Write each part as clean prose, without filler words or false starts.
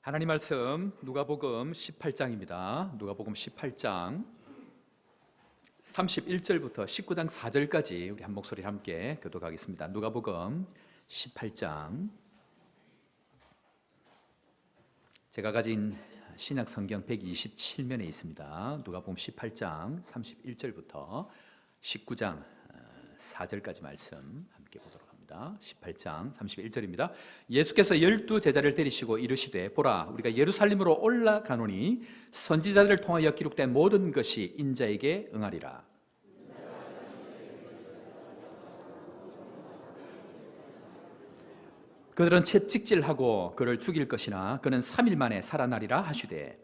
하나님 말씀 누가복음 18장입니다. 누가복음 18장 31절부터 19장 4절까지 우리 한 목소리 함께 교독하겠습니다. 누가복음 18장. 제가 가진 신약 성경 127면에 있습니다. 누가복음 18장 31절부터 19장 4절까지 말씀 함께 보도록 합니다. 18장 31절입니다. 예수께서 12제자를 데리시고 이르시되 보라 우리가 예루살렘으로 올라가노니 선지자들을 통하여 기록된 모든 것이 인자에게 응하리라. 그들은 채찍질하고 그를 죽일 것이나 그는 3일 만에 살아나리라 하시되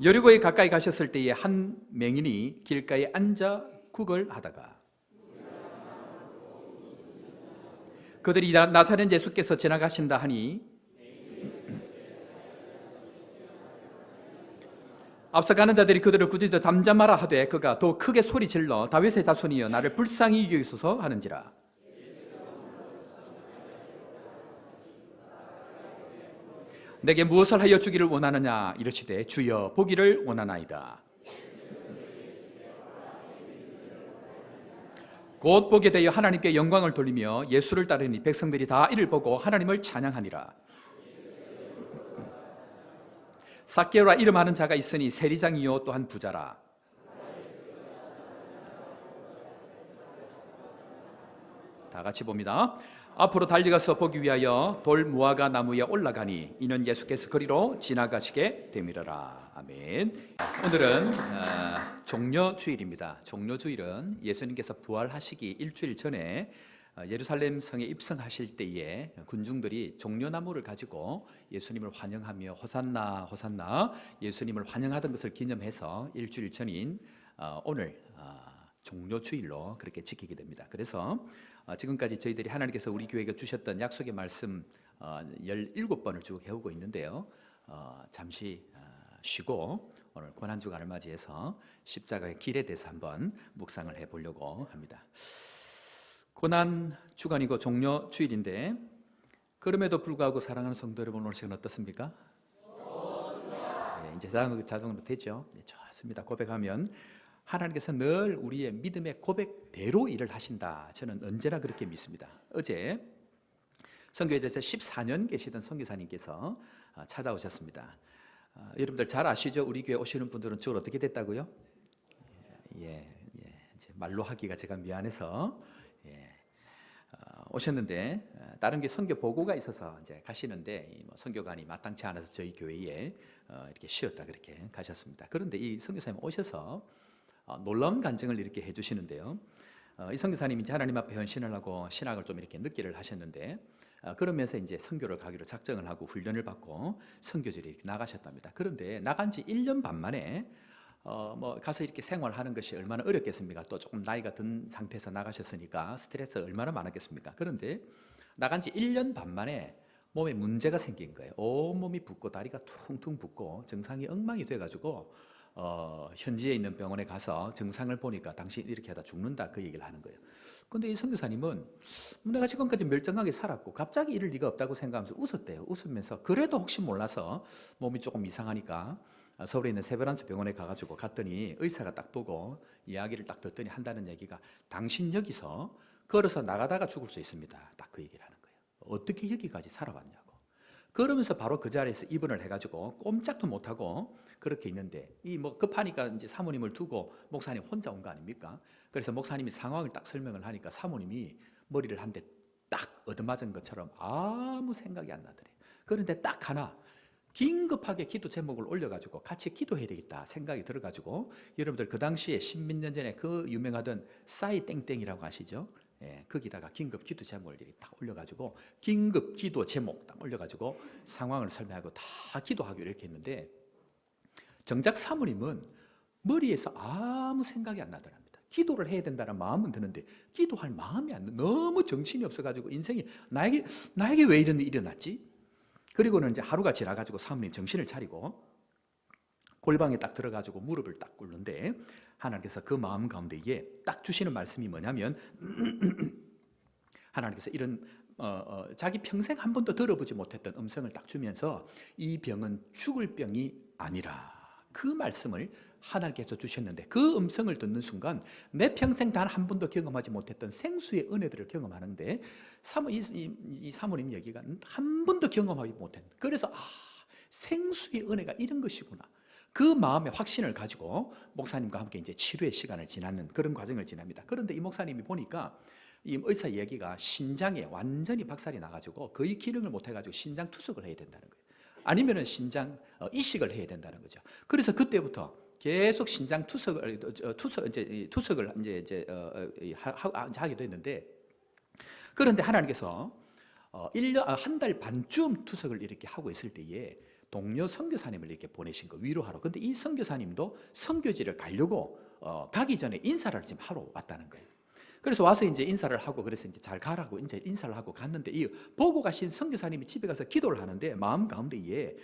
여리고에 가까이 가셨을 때에 한 맹인이 길가에 앉아 구걸하다가 그들이 나사렛 예수께서 지나가신다 하니 앞서가는 자들이 그들을 꾸짖어 잠잠하라 하되 그가 더 크게 소리 질러 다윗의 자손이여 나를 불쌍히 여기소서 하는지라. 내게 무엇을 하여 주기를 원하느냐 이르시되 주여 보기를 원하나이다. 곧 보게 되어 하나님께 영광을 돌리며 예수를 따르니 백성들이 다 이를 보고 하나님을 찬양하니라. 삭개오라 이름하는 자가 있으니 세리장이요 또한 부자라. 다 같이 봅니다. 앞으로 달려가서 보기 위하여 돌 무화과 나무에 올라가니 이는 예수께서 거리로 지나가시게 되밀어라. 아멘. 오늘은 종려주일입니다. 종려주일은 예수님께서 부활하시기 일주일 전에 예루살렘 성에 입성하실 때에 군중들이 종려나무를 가지고 예수님을 환영하며 호산나 호산나 예수님을 환영하던 것을 기념해서 일주일 전인 오늘 종려주일로 그렇게 지키게 됩니다. 그래서 지금까지 저희들이 하나님께서 우리 교회에게 주셨던 약속의 말씀 17번을 쭉 해오고 있는데요. 잠시 쉬고 오늘 고난주간을 맞이해서 십자가의 길에 대해서 한번 묵상을 해보려고 합니다. 고난주간이고 종려주일인데 그럼에도 불구하고 사랑하는 성도 여러분, 오늘 시간 어떻습니까? 네, 이제 자동으로 되죠? 네, 좋습니다. 고백하면 하나님께서 늘 우리의 믿음의 고백대로 일을 하신다. 저는 언제나 그렇게 믿습니다. 어제 선교회에서 14년 계시던 선교사님께서 찾아오셨습니다. 여러분들 잘 아시죠? 우리 교회 오시는 분들은 주로 어떻게 됐다고요? 이제 말로 하기가 제가 미안해서 오셨는데 다른 게 선교 보고가 있어서 이제 가시는데 선교관이 마땅치 않아서 저희 교회에 이렇게 쉬었다 그렇게 가셨습니다. 그런데 이 선교사님 오셔서 놀라운 간증을 이렇게 해주시는데요. 이 선교사님이 이제 하나님 앞에 헌신을 하고 신학을 좀 이렇게 늦기를 하셨는데 그러면서 이제 선교를 가기로 작정을 하고 훈련을 받고 선교지를 이렇게 나가셨답니다. 그런데 나간 지 1년 반 만에 가서 이렇게 생활하는 것이 얼마나 어렵겠습니까? 또 조금 나이가 든 상태에서 나가셨으니까 스트레스가 얼마나 많았겠습니까? 그런데 나간 지 1년 반 만에 몸에 문제가 생긴 거예요. 온몸이 붓고 다리가 퉁퉁 붓고 증상이 엉망이 돼가지고 현지에 있는 병원에 가서 증상을 보니까 당신 이렇게 하다 죽는다 그 얘기를 하는 거예요. 그런데 이 선교사님은 내가 지금까지 멀쩡하게 살았고 갑자기 이럴 리가 없다고 생각하면서 웃었대요. 웃으면서 그래도 혹시 몰라서 몸이 조금 이상하니까 서울에 있는 세브란스 병원에 가가지고 갔더니 의사가 딱 보고 이야기를 딱 듣더니 한다는 얘기가 당신 여기서 걸어서 나가다가 죽을 수 있습니다. 딱 그 얘기를 하는 거예요. 어떻게 여기까지 살아왔냐고. 그러면서 바로 그 자리에서 입원을 해가지고 꼼짝도 못하고 그렇게 있는데 급하니까 이제 사모님을 두고 목사님 혼자 온 거 아닙니까? 그래서 목사님이 상황을 딱 설명을 하니까 사모님이 머리를 한 대 딱 얻어맞은 것처럼 아무 생각이 안 나더래요. 그런데 딱 하나 긴급하게 기도 제목을 올려가지고 같이 기도해야 되겠다 생각이 들어가지고 여러분들 그 당시에 십몇 년 전에 그 유명하던 싸이 땡땡이라고 아시죠? 거기다가 긴급 기도 제목을 딱 올려가지고 긴급 기도 제목 딱 올려가지고 상황을 설명하고 다 기도하기로 이렇게 했는데 정작 사모님은 머리에서 아무 생각이 안 나더랍니다. 기도를 해야 된다는 마음은 드는데 기도할 마음이 안 나. 너무 정신이 없어가지고 인생이 나에게 왜 이런 일이 일어났지? 그리고는 이제 하루가 지나가지고 사모님 정신을 차리고 골방에 딱 들어가지고 무릎을 딱 꿇는데 하나님께서 그 마음 가운데에 딱 주시는 말씀이 뭐냐면 하나님께서 이런 자기 평생 한 번도 들어보지 못했던 음성을 딱 주면서 이 병은 죽을 병이 아니라 그 말씀을 하나님께서 주셨는데 그 음성을 듣는 순간 내 평생 단 한 번도 경험하지 못했던 생수의 은혜들을 경험하는데 이 사모님 얘기가 한 번도 경험하지 못한 그래서 생수의 은혜가 이런 것이구나 그 마음의 확신을 가지고 목사님과 함께 이제 치료의 시간을 지나는 그런 과정을 지납니다. 그런데 이 목사님이 보니까 이 의사 얘기가 신장에 완전히 박살이 나가지고 거의 기능을 못 해가지고 신장 투석을 해야 된다는 거예요. 아니면은 신장 이식을 해야 된다는 거죠. 그래서 그때부터 계속 신장 투석을 이제 하게 됐는데 그런데 하나님께서 1년 한 달 반쯤 투석을 이렇게 하고 있을 때에 동료 선교사님을 이렇게 보내신 거 위로하러. 근데 이 선교사님도 선교지를 가려고 가기 전에 인사를 지금 하러 왔다는 거예요. 그래서 와서 이제 인사를 하고 그래서 이제 잘 가라고 이제 인사를 하고 갔는데 이 보고 가신 선교사님이 집에 가서 기도를 하는데 마음 가운데에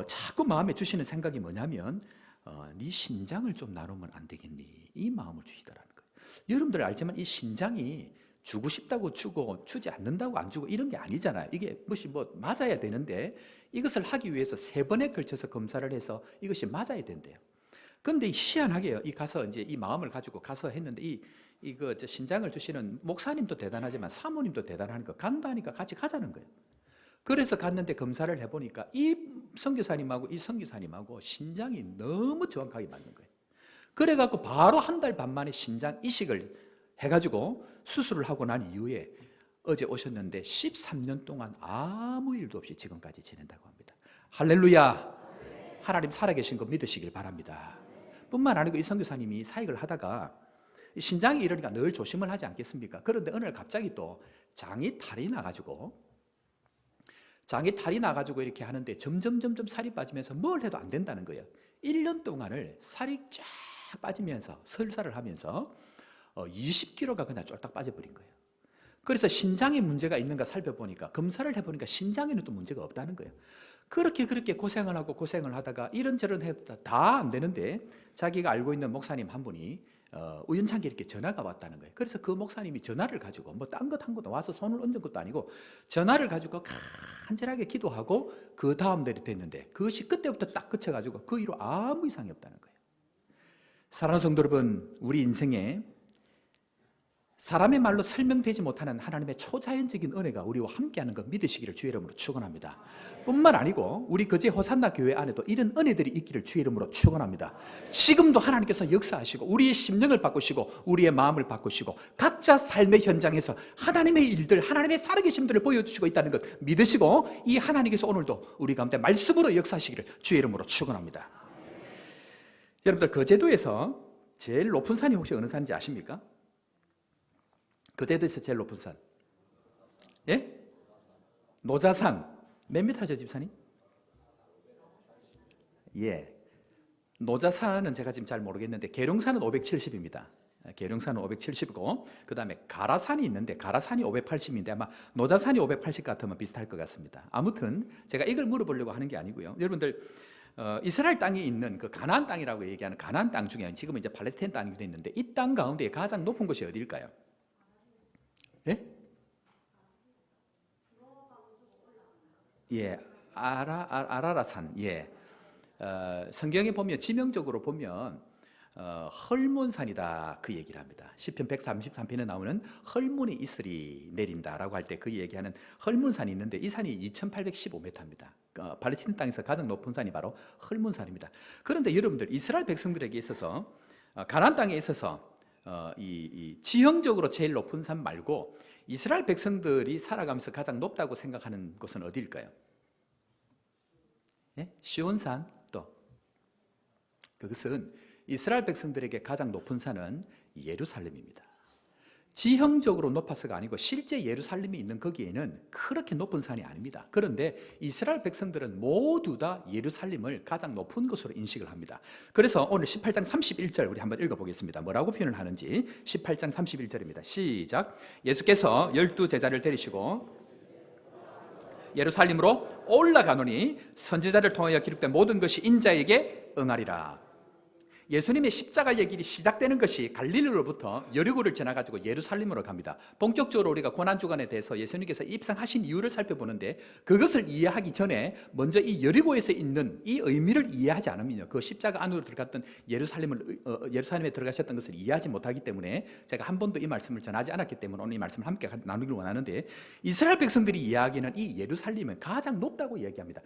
자꾸 마음에 주시는 생각이 뭐냐면 네 신장을 좀 나누면 안 되겠니? 이 마음을 주시더라는 거예요. 여러분들 알지만 이 신장이 주고 싶다고 주고 주지 않는다고 안 주고 이런 게 아니잖아요. 이게 뭐 맞아야 되는데 이것을 하기 위해서 3번에 걸쳐서 검사를 해서 이것이 맞아야 된대요. 그런데 희한하게요. 가서 이제 이 마음을 가지고 가서 했는데 이거 신장을 주시는 목사님도 대단하지만 사모님도 대단한 거 간다니까 같이 가자는 거예요. 그래서 갔는데 검사를 해보니까 이 선교사님하고 이 선교사님하고 신장이 너무 정확하게 맞는 거예요. 그래갖고 바로 한 달 반 만에 신장 이식을 해가지고 수술을 하고 난 이후에 어제 오셨는데 13년 동안 아무 일도 없이 지금까지 지낸다고 합니다. 할렐루야. 하나님 살아계신 거 믿으시길 바랍니다. 뿐만 아니고 이 선교사님이 사역을 하다가 신장이 이러니까 늘 조심을 하지 않겠습니까? 그런데 어느 날 갑자기 또 장이 탈이 나가지고 이렇게 하는데 점점 살이 빠지면서 뭘 해도 안 된다는 거예요. 1년 동안을 살이 쫙 빠지면서 설사를 하면서 20kg가 그냥 쫄딱 빠져버린 거예요. 그래서 신장에 문제가 있는가 살펴보니까 검사를 해보니까 신장에는 또 문제가 없다는 거예요. 그렇게 고생을 하다가 이런저런 해도 다 안 되는데 자기가 알고 있는 목사님 한 분이 우연찮게 이렇게 전화가 왔다는 거예요. 그래서 그 목사님이 전화를 가지고 뭐 딴 것 한 것도 와서 손을 얹은 것도 아니고 전화를 가지고 간절하게 기도하고 그 다음 날이 됐는데 그것이 그때부터 딱 그쳐가지고 그 이후 아무 이상이 없다는 거예요. 사랑하는 성도 여러분, 우리 인생에 사람의 말로 설명되지 못하는 하나님의 초자연적인 은혜가 우리와 함께하는 것 믿으시기를 주의 이름으로 축원합니다. 뿐만 아니고 우리 거제 호산나 교회 안에도 이런 은혜들이 있기를 주의 이름으로 축원합니다. 지금도 하나님께서 역사하시고 우리의 심령을 바꾸시고 우리의 마음을 바꾸시고 각자 삶의 현장에서 하나님의 일들, 하나님의 살아계심들을 보여주시고 있다는 것 믿으시고 이 하나님께서 오늘도 우리 가운데 말씀으로 역사하시기를 주의 이름으로 축원합니다. 여러분들 거제도에서 제일 높은 산이 혹시 어느 산인지 아십니까? 거제도에서 제일 높은 산. 예? 노자산. 몇 미터죠, 집산이? 예. 노자산은 제가 지금 잘 모르겠는데 계룡산은 570입니다. 계룡산은 570이고 그 다음에 가라산이 있는데 가라산이 580인데 아마 노자산이 580 같으면 비슷할 것 같습니다. 아무튼 제가 이걸 물어보려고 하는 게 아니고요. 여러분들 이스라엘 땅에 있는 그 가나안 땅이라고 얘기하는 가나안 땅 중에 지금은 이제 팔레스타인 땅이 되어 있는데 이 땅 가운데 가장 높은 곳이 어디일까요? 예? 예, 아라라산. 예. 성경에 보면 지명적으로 보면 헐몬산이다 그 얘기를 합니다. 시편 133편에 나오는 헐몬이 이슬이 내린다라고 할 때 그 얘기하는 헐몬산이 있는데 이 산이 2815m입니다. 팔레스타인 땅에서 가장 높은 산이 바로 헐몬산입니다. 그런데 여러분들 이스라엘 백성들에게 있어서 가나안 땅에 있어서 이 지형적으로 제일 높은 산 말고 이스라엘 백성들이 살아가면서 가장 높다고 생각하는 곳은 어디일까요? 예? 시온산. 또 그것은 이스라엘 백성들에게 가장 높은 산은 예루살렘입니다. 지형적으로 높아서가 아니고 실제 예루살렘이 있는 거기에는 그렇게 높은 산이 아닙니다. 그런데 이스라엘 백성들은 모두 다 예루살렘을 가장 높은 것으로 인식을 합니다. 그래서 오늘 18장 31절 우리 한번 읽어보겠습니다. 뭐라고 표현을 하는지 18장 31절입니다. 시작. 예수께서 12 제자를 데리시고 예루살렘으로 올라가노니 선지자를 통하여 기록된 모든 것이 인자에게 응하리라. 예수님의 십자가의 길이 시작되는 것이 갈릴리로부터 여리고를 지나가지고 예루살렘으로 갑니다. 본격적으로 우리가 고난주간에 대해서 예수님께서 입성하신 이유를 살펴보는데, 그것을 이해하기 전에 먼저 이 여리고에서 있는 이 의미를 이해하지 않으면요, 그 십자가 안으로 들어갔던 예루살렘에 들어가셨던 것을 이해하지 못하기 때문에 제가 한 번도 이 말씀을 전하지 않았기 때문에 오늘 이 말씀을 함께 나누기를 원하는데, 이스라엘 백성들이 이야기하는 이 예루살렘은 가장 높다고 얘기합니다.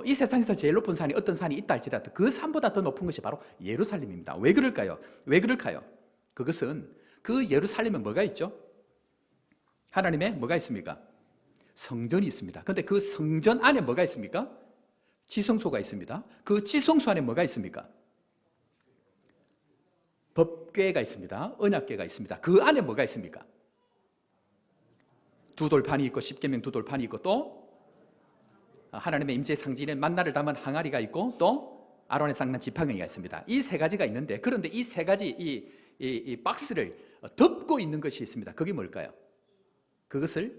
이 세상에서 제일 높은 산이 어떤 산이 있다 할지라도 그 산보다 더 높은 것이 바로 예루살렘입니다. 왜 그럴까요? 그것은 그 예루살렘에 뭐가 있죠? 하나님의 뭐가 있습니까? 성전이 있습니다. 그런데 그 성전 안에 뭐가 있습니까? 지성소가 있습니다. 그 지성소 안에 뭐가 있습니까? 법궤가 있습니다. 언약궤가 있습니다. 그 안에 뭐가 있습니까? 두 돌판이 있고 십계명 두 돌판이 있고 또 하나님의 임재의 상징인 만나를 담은 항아리가 있고 또 아론의 쌍난 지팡이가 있습니다. 이 세 가지가 있는데, 그런데 이 세 가지 이 박스를 덮고 있는 것이 있습니다. 그게 뭘까요? 그것을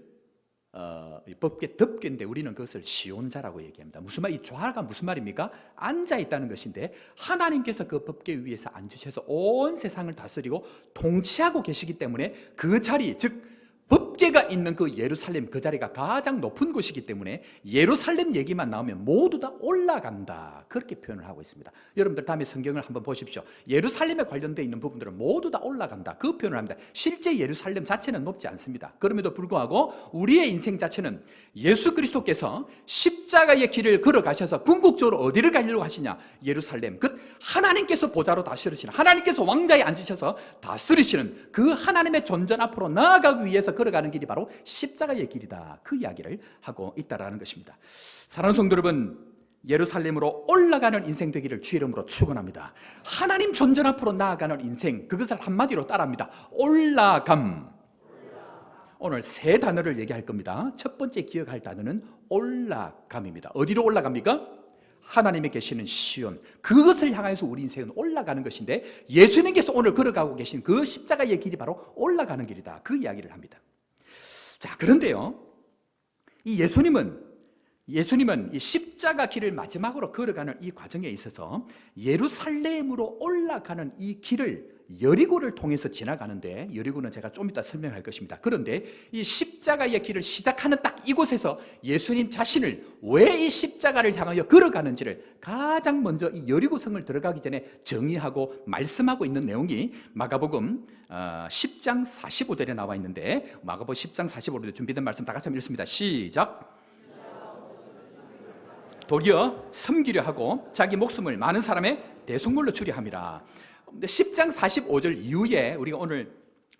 법궤 덮개인데 우리는 그것을 시온자라고 얘기합니다. 무슨 말? 이 좌가 무슨 말입니까? 앉아 있다는 것인데, 하나님께서 그 법궤 위에서 앉으셔서 온 세상을 다스리고 통치하고 계시기 때문에 그 자리, 즉 법궤가 있는 그 예루살렘, 그 자리가 가장 높은 곳이기 때문에 예루살렘 얘기만 나오면 모두 다 올라간다, 그렇게 표현을 하고 있습니다. 여러분들 다음에 성경을 한번 보십시오. 예루살렘에 관련되어 있는 부분들은 모두 다 올라간다, 그 표현을 합니다. 실제 예루살렘 자체는 높지 않습니다. 그럼에도 불구하고 우리의 인생 자체는 예수 그리스도께서 십자가의 길을 걸어가셔서 궁극적으로 어디를 가려고 하시냐? 예루살렘, 그 하나님께서 보좌로 다스리시는, 하나님께서 왕자에 앉으셔서 다스리시는 그 하나님의 존전 앞으로 나아가기 위해서 걸어가는 길이 바로 십자가의 길이다, 그 이야기를 하고 있다라는 것입니다. 사랑하는 성도 여러분, 예루살렘으로 올라가는 인생 되기를 주의 이름으로 축원합니다. 하나님 존전 앞으로 나아가는 인생, 그것을 한마디로 따라합니다. 올라감. 오늘 세 단어를 얘기할 겁니다. 첫 번째 기억할 단어는 올라감입니다. 어디로 올라갑니까? 하나님이 계시는 시온, 그것을 향해서 우리 인생은 올라가는 것인데, 예수님께서 오늘 걸어가고 계신 그 십자가의 길이 바로 올라가는 길이다, 그 이야기를 합니다. 자, 그런데요, 이 예수님은 이 십자가 길을 마지막으로 걸어가는 이 과정에 있어서 예루살렘으로 올라가는 이 길을 여리고를 통해서 지나가는데, 여리고는 제가 좀 이따 설명할 것입니다. 그런데 이 십자가의 길을 시작하는 딱 이곳에서 예수님 자신을 왜 이 십자가를 향하여 걸어가는지를 가장 먼저 이 여리고성을 들어가기 전에 정의하고 말씀하고 있는 내용이 마가복음 10장 45절에 나와 있는데, 마가복음 10장 45절에 준비된 말씀 다 같이 한번 읽습니다. 시작. 도리어 섬기려 하고 자기 목숨을 많은 사람의 대속물로 주려 함이라. 10장 45절 이후에 우리가 오늘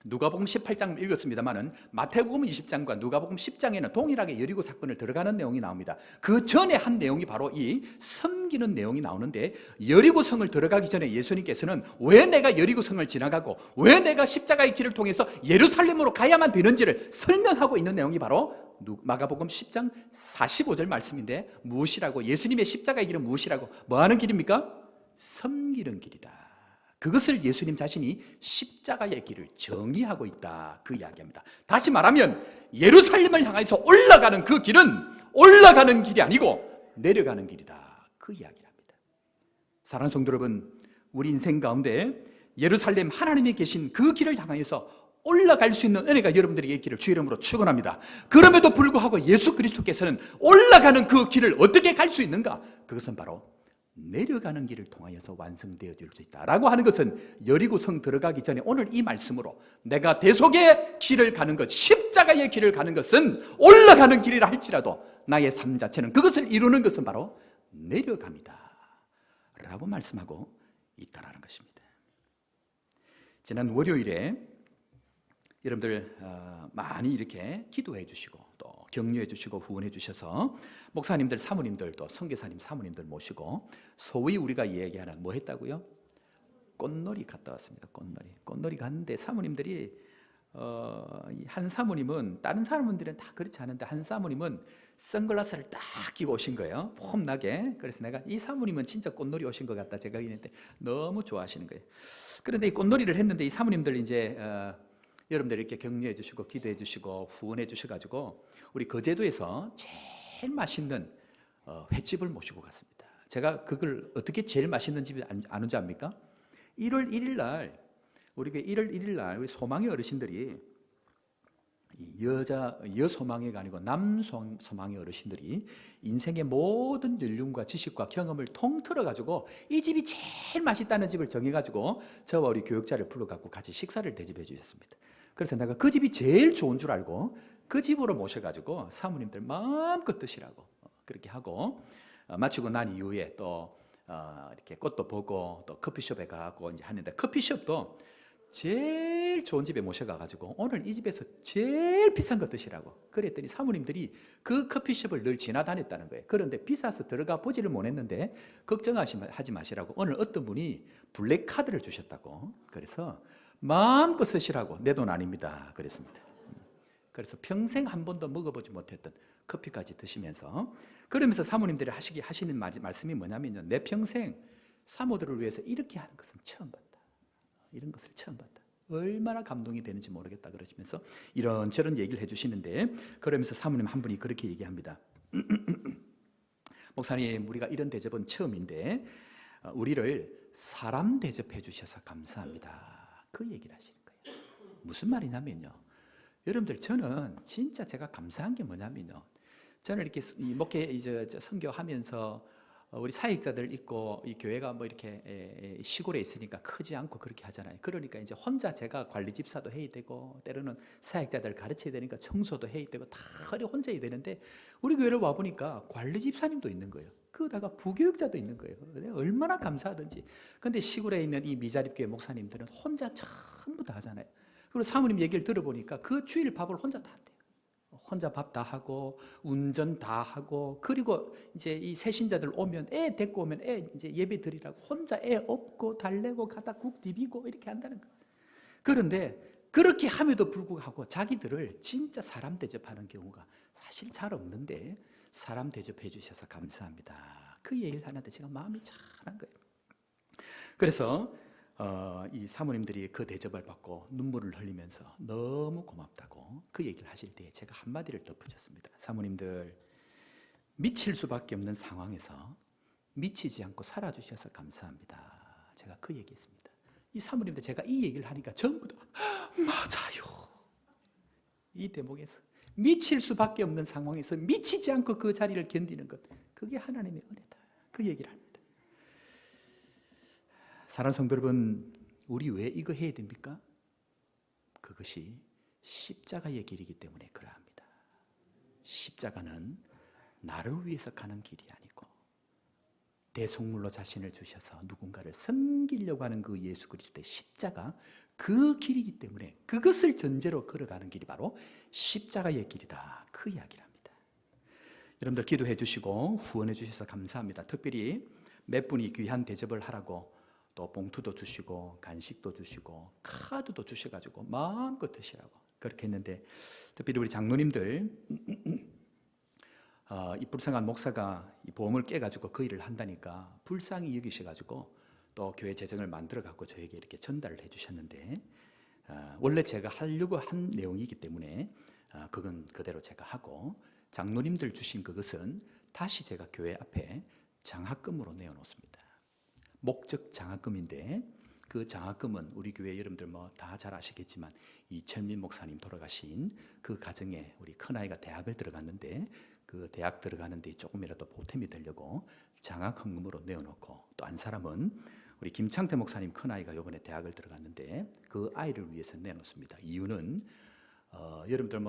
누가복음 18장 읽었습니다만은 마태복음 20장과 누가복음 10장에는 동일하게 여리고 사건을 들어가는 내용이 나옵니다. 그 전에 한 내용이 바로 이 섬기는 내용이 나오는데, 여리고성을 들어가기 전에 예수님께서는 왜 내가 여리고성을 지나가고 왜 내가 십자가의 길을 통해서 예루살렘으로 가야만 되는지를 설명하고 있는 내용이 바로 마가복음 10장 45절 말씀인데, 무엇이라고? 예수님의 십자가의 길은 무엇이라고? 뭐 하는 길입니까? 섬기는 길이다. 그것을 예수님 자신이 십자가의 길을 정의하고 있다, 그 이야기합니다. 다시 말하면 예루살렘을 향해서 올라가는 그 길은 올라가는 길이 아니고 내려가는 길이다, 그 이야기를 합니다. 사랑하는 성도 여러분, 우리 인생 가운데 예루살렘 하나님이 계신 그 길을 향해서 올라갈 수 있는 은혜가 여러분들에게 있기를 주의 이름으로 축원합니다. 그럼에도 불구하고 예수 그리스도께서는 올라가는 그 길을 어떻게 갈 수 있는가? 그것은 바로 내려가는 길을 통하여서 완성되어질 수 있다라고 하는 것은, 여리고성 들어가기 전에 오늘 이 말씀으로 내가 대속의 길을 가는 것, 십자가의 길을 가는 것은 올라가는 길이라 할지라도 나의 삶 자체는, 그것을 이루는 것은 바로 내려갑니다 라고 말씀하고 있다라는 것입니다. 지난 월요일에 여러분들 많이 이렇게 기도해 주시고 또 격려해 주시고 후원해 주셔서 목사님들, 사모님들, 또 선교사님, 사모님들 모시고 소위 우리가 얘기하는 뭐 했다고요? 꽃놀이 갔다 왔습니다. 꽃놀이 갔는데 사모님들이 한 사모님은, 다른 사모님들은 다 그렇지 않은데 한 사모님은 선글라스를 딱 끼고 오신 거예요, 폼나게. 그래서 내가 이 사모님은 진짜 꽃놀이 오신 것 같다 제가 얘기했는데 너무 좋아하시는 거예요. 그런데 이 꽃놀이를 했는데 이 사모님들 이제 여러분들 이렇게 격려해 주시고 기도해 주시고 후원해 주셔가지고 우리 거제도에서 제일 맛있는 횟집을 모시고 갔습니다. 제가 그걸 어떻게 제일 맛있는 집이 아는지 압니까? 1월 1일 날 우리 1월 1일 날 우리 소망의 어르신들이 여소망회가 아니고 남소망회 어르신들이 인생의 모든 연륜과 지식과 경험을 통틀어 가지고 이 집이 제일 맛있다는 집을 정해 가지고 저와 우리 교육자를 불러 갖고 같이 식사를 대접해 주셨습니다. 그래서 내가 그 집이 제일 좋은 줄 알고 그 집으로 모셔 가지고 사모님들 마음껏 드시라고 그렇게 하고 마치고 난 이후에 또 이렇게 꽃도 보고 또 커피숍에 가고 이제 하는데 커피숍도 제일 좋은 집에 모셔가가지고 오늘 이 집에서 제일 비싼 거 드시라고 그랬더니 사모님들이 그 커피숍을 늘 지나다녔다는 거예요. 그런데 비싸서 들어가 보지를 못했는데 걱정하지 마시라고 오늘 어떤 분이 블랙카드를 주셨다고 그래서 마음껏 쓰시라고 내 돈 아닙니다 그랬습니다. 그래서 평생 한 번도 먹어보지 못했던 커피까지 드시면서 그러면서 사모님들이 하시는 말씀이 뭐냐면요, 내 평생 사모들을 위해서 이렇게 하는 것은 처음 봤다. 이런 것을 처음 봤다. 얼마나 감동이 되는지 모르겠다 그러시면서 이런저런 얘기를 해주시는데 그러면서 사모님 한 분이 그렇게 얘기합니다. 목사님, 우리가 이런 대접은 처음인데 우리를 사람 대접해 주셔서 감사합니다. 그 얘기를 하시는 거예요. 무슨 말이냐면요, 여러분들 저는 진짜 제가 감사한 게 뭐냐면요, 저는 이렇게 목회 이제 선교하면서 우리 사역자들 있고 이 교회가 뭐 이렇게 시골에 있으니까 크지 않고 그렇게 하잖아요. 그러니까 이제 혼자 제가 관리 집사도 해야 되고 때로는 사역자들 가르쳐야 되니까 청소도 해야 되고 다 혼자 해야 되는데 우리 교회를 와 보니까 관리 집사님도 있는 거예요. 그러다가 부교육자도 있는 거예요. 얼마나 감사하든지. 근데 시골에 있는 이 미자립교회 목사님들은 혼자 전부 다 하잖아요. 그리고 사모님 얘기를 들어보니까 그 주일 밥을 혼자 다 한대요. 혼자 밥 다 하고 운전 다 하고 그리고 이제 이 새신자들 오면 애 데리고 오면 애 이제 예배 드리라고 혼자 애 업고 달래고 가다 국 디비고 이렇게 한다는 거예요. 그런데 그렇게 함에도 불구하고 자기들을 진짜 사람 대접하는 경우가 사실 잘 없는데 사람 대접해 주셔서 감사합니다. 그 얘기를 하는데 제가 마음이 잘한 거예요. 그래서 이 사모님들이 그 대접을 받고 눈물을 흘리면서 너무 고맙다고 그 얘기를 하실 때 제가 한마디를 덧붙였습니다. 사모님들, 미칠 수밖에 없는 상황에서 미치지 않고 살아주셔서 감사합니다. 제가 그 얘기했습니다. 이 사모님들 제가 이 얘기를 하니까 전부 다 맞아요. 이 대목에서 미칠 수밖에 없는 상황에서 미치지 않고 그 자리를 견디는 것, 그게 하나님의 은혜다. 그 얘기를 합니다. 사랑하는 성도 여러분, 우리 왜 이거 해야 됩니까? 그것이 십자가의 길이기 때문에 그러합니다. 십자가는 나를 위해서 가는 길이 아니고 대속물로 자신을 주셔서 누군가를 섬기려고 하는 그 예수 그리스도의 십자가, 그 길이기 때문에 그것을 전제로 걸어가는 길이 바로 십자가의 길이다. 그 이야기를 합니다. 여러분들 기도해 주시고 후원해 주셔서 감사합니다. 특별히 몇 분이 귀한 대접을 하라고 또 봉투도 주시고 간식도 주시고 카드도 주셔가지고 마음껏 드시라고 그렇게 했는데, 특별히 우리 장로님들 이 불쌍한 목사가 이 보험을 깨가지고 그 일을 한다니까 불쌍히 여기셔가지고 또 교회 재정을 만들어 갖고 저에게 이렇게 전달을 해주셨는데 원래 제가 하려고 한 내용이기 때문에 그건 그대로 제가 하고, 장로님들 주신 그것은 다시 제가 교회 앞에 장학금으로 내어놓습니다. 목적 장학금인데 그 장학금은 우리 교회 여러분들 뭐 다 잘 아시겠지만 이철민 목사님 돌아가신 그 가정에 우리 큰아이가 대학을 들어갔는데 그 대학 들어가는데 조금이라도 보탬이 되려고 장학금으로 내어놓고, 또 한 사람은 우리 김창태 목사님 큰아이가 이번에 대학을 들어갔는데 그 아이를 위해서 내놓습니다. 이유는 여러분들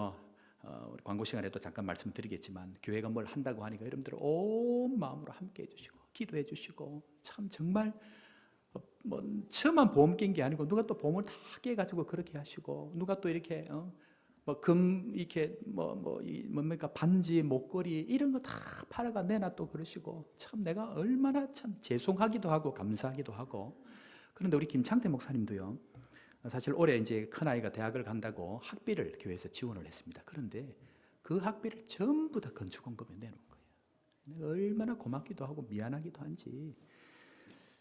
우리 광고 시간에도 잠깐 말씀드리겠지만 교회가 뭘 한다고 하니까 여러분들 온 마음으로 함께 해주시고 기도해 주시고 참 정말 처음만 보험 깬 게 아니고 누가 또 보험을 다 깨가지고 그렇게 하시고 누가 또 이렇게 이렇게 뭡니까 반지 목걸이 이런 거 다 팔아가 내놔 또 그러시고 참 내가 얼마나 참 죄송하기도 하고 감사하기도 하고. 그런데 우리 김창태 목사님도요, 사실 올해 이제 큰아이가 대학을 간다고 학비를 교회에서 지원을 했습니다. 그런데 그 학비를 전부 다 건축원금에 내놓은 거예요. 내가 얼마나 고맙기도 하고 미안하기도 한지.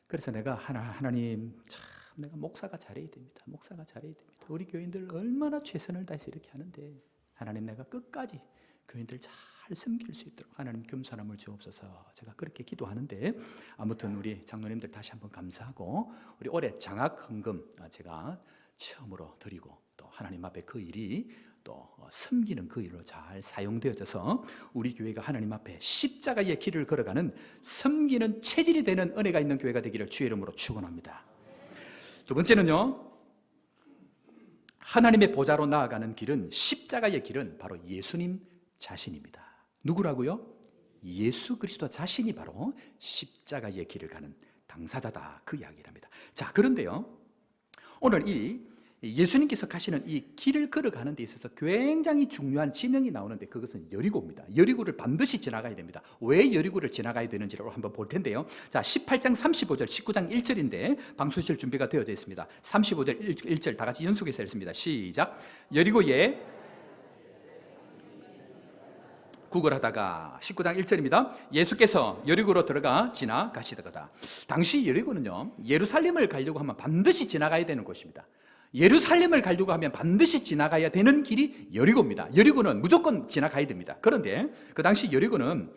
그래서 내가 하나님 참 내가 목사가 잘해야 됩니다. 목사가 잘해야 됩니다. 우리 교인들 얼마나 최선을 다해서 이렇게 하는데 하나님 내가 끝까지 교인들 잘 섬길 수 있도록 하나님 겸손함을 주옵소서. 제가 그렇게 기도하는데 아무튼 우리 장로님들 다시 한번 감사하고 우리 올해 장학 헌금 제가 처음으로 드리고 또 하나님 앞에 그 일이 또 섬기는 그 일로 잘 사용되어져서 우리 교회가 하나님 앞에 십자가의 길을 걸어가는 섬기는 체질이 되는 은혜가 있는 교회가 되기를 주의 이름으로 축원합니다. 두 번째는요, 하나님의 보좌로 나아가는 길은 십자가의 길은 바로 예수님 자신입니다. 누구라고요? 예수 그리스도 자신이 바로 십자가의 길을 가는 당사자다, 그 이야기를 합니다. 자, 그런데요, 오늘 이 예수님께서 가시는 이 길을 걸어가는 데 있어서 굉장히 중요한 지명이 나오는데 그것은 여리고입니다. 여리고를 반드시 지나가야 됩니다. 왜 여리고를 지나가야 되는지를 한번 볼 텐데요. 자, 18장 35절, 19장 1절인데 방수실 준비가 되어져 있습니다. 35절 1절 다 같이 연속해서 읽습니다. 시작. 여리고에 구걸하다가 19장 1절입니다. 예수께서 여리고로 들어가 지나가시다가, 당시 여리고는요, 예루살렘을 가려고 하면 반드시 지나가야 되는 곳입니다. 예루살렘을 가려고 하면 반드시 지나가야 되는 길이 여리고입니다. 여리고는 무조건 지나가야 됩니다. 그런데 그 당시 여리고는